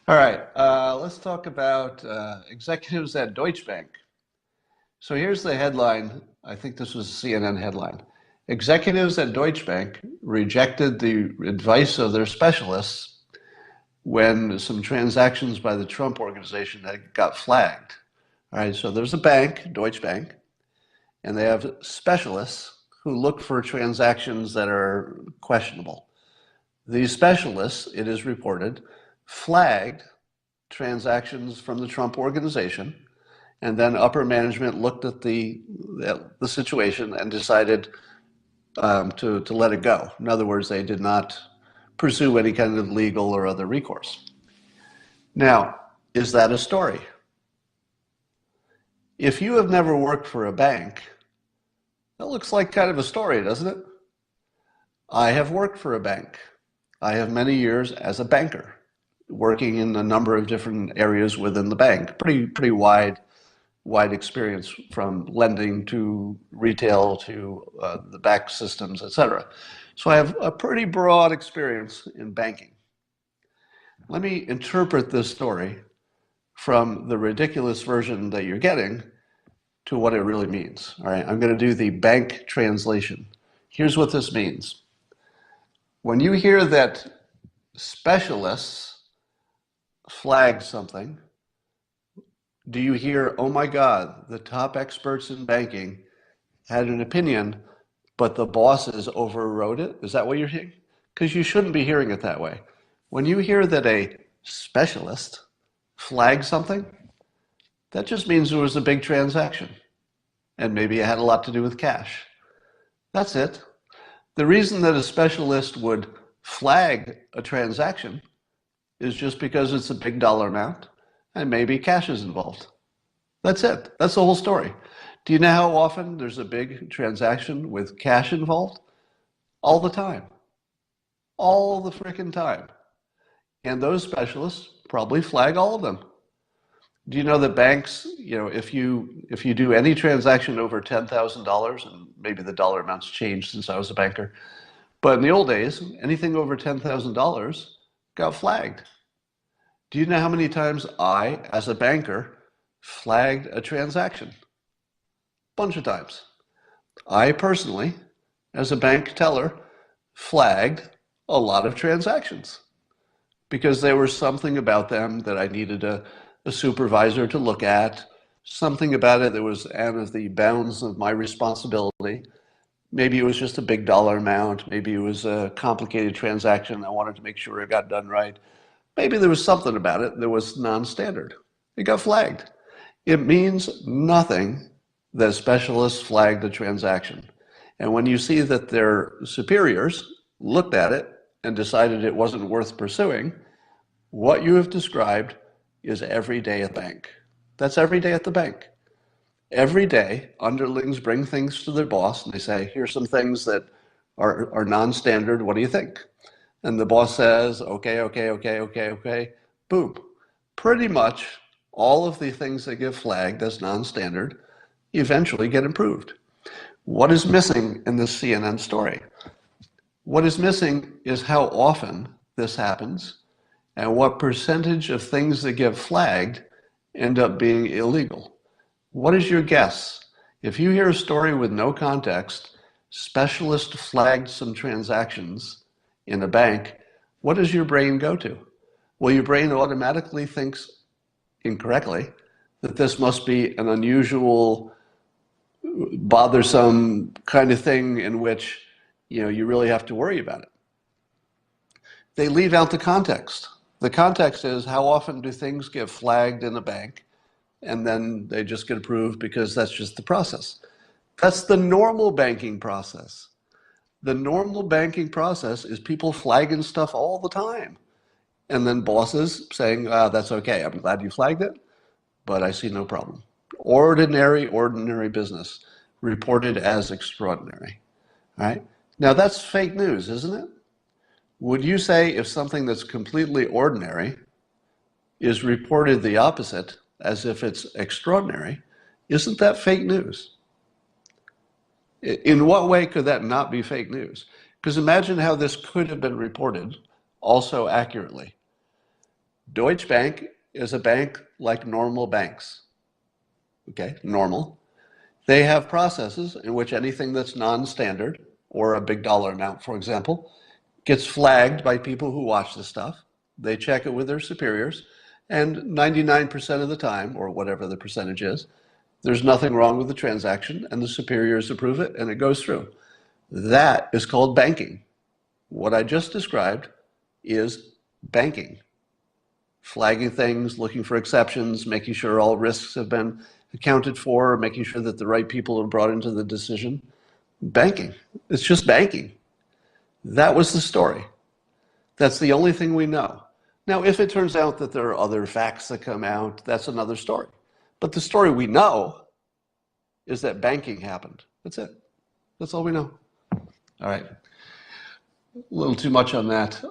All right, let's talk about executives at Deutsche Bank. So here's the headline. I think this was a CNN headline. Executives at Deutsche Bank rejected the advice of their specialists when some transactions by the Trump organization had got flagged. All right, so there's a bank, Deutsche Bank, and they have specialists who look for transactions that are questionable. These specialists, it is reported, flagged transactions from the Trump organization, and then upper management looked at the situation and decided to let it go. In other words, they did not pursue any kind of legal or other recourse. Now, is that a story? If you have never worked for a bank, that looks like kind of a story, doesn't it? I have worked for a bank. I have many years as a banker, working in a number of different areas within the bank. Pretty wide experience from lending to retail to the back systems, etc. So I have a pretty broad experience in banking. Let me interpret this story from the ridiculous version that you're getting to what it really means. All right, I'm going to do the bank translation. Here's what this means. When you hear that specialists flag something, do you hear, oh my God, the top experts in banking had an opinion, but the bosses overrode it? Is that what you're hearing? Because you shouldn't be hearing it that way. When you hear that a specialist flagged something, that just means there was a big transaction, and maybe it had a lot to do with cash. That's it. The reason that a specialist would flag a transaction is just because it's a big dollar amount and maybe cash is involved. That's it. That's the whole story. Do you know how often there's a big transaction with cash involved? All the time. All the freaking time. And those specialists probably flag all of them. Do you know that banks, if you do any transaction over $10,000, and maybe the dollar amounts changed since I was a banker, but in the old days, anything over $10,000 got flagged. Do you know how many times I, as a banker, flagged a transaction? Bunch of times. I personally, as a bank teller, flagged a lot of transactions because there was something about them that I needed a supervisor to look at, something about it that was out of the bounds of my responsibility. Maybe it was just a big dollar amount. Maybe it was a complicated transaction. I wanted to make sure it got done right. Maybe there was something about it that was non-standard. It got flagged. It means nothing that specialists flagged a transaction. And when you see that their superiors looked at it and decided it wasn't worth pursuing, what you have described is every day at the bank. That's every day at the bank. Every day, underlings bring things to their boss and they say, here's some things that are non-standard. What do you think? And the boss says, okay. Boom. Pretty much all of the things that get flagged as non-standard eventually get improved. What is missing in this CNN story? What is missing is how often this happens and what percentage of things that get flagged end up being illegal. What is your guess? If you hear a story with no context, specialist flagged some transactions in a bank, what does your brain go to? Well, your brain automatically thinks incorrectly that this must be an unusual, bothersome kind of thing in which you really have to worry about it. They leave out the context. The context is how often do things get flagged in a bank and then they just get approved because that's just the process. That's the normal banking process. The normal banking process is people flagging stuff all the time. And then bosses saying, that's okay, I'm glad you flagged it, but I see no problem. Ordinary business reported as extraordinary. All right? Now that's fake news, isn't it? Would you say if something that's completely ordinary is reported the opposite, as if it's extraordinary, isn't that fake news? In what way could that not be fake news? Because imagine how this could have been reported also accurately. Deutsche Bank is a bank like normal banks. Okay, normal. They have processes in which anything that's non-standard, or a big dollar amount, for example, gets flagged by people who watch the stuff. They check it with their superiors, and 99% of the time, or whatever the percentage is, there's nothing wrong with the transaction, and the superiors approve it, and it goes through. That is called banking. What I just described is banking. Flagging things, looking for exceptions, making sure all risks have been accounted for, making sure that the right people are brought into the decision. Banking. It's just banking. That was the story. That's the only thing we know. Now, if it turns out that there are other facts that come out, that's another story. But the story we know is that banking happened. That's it. That's all we know. All right. A little too much on that.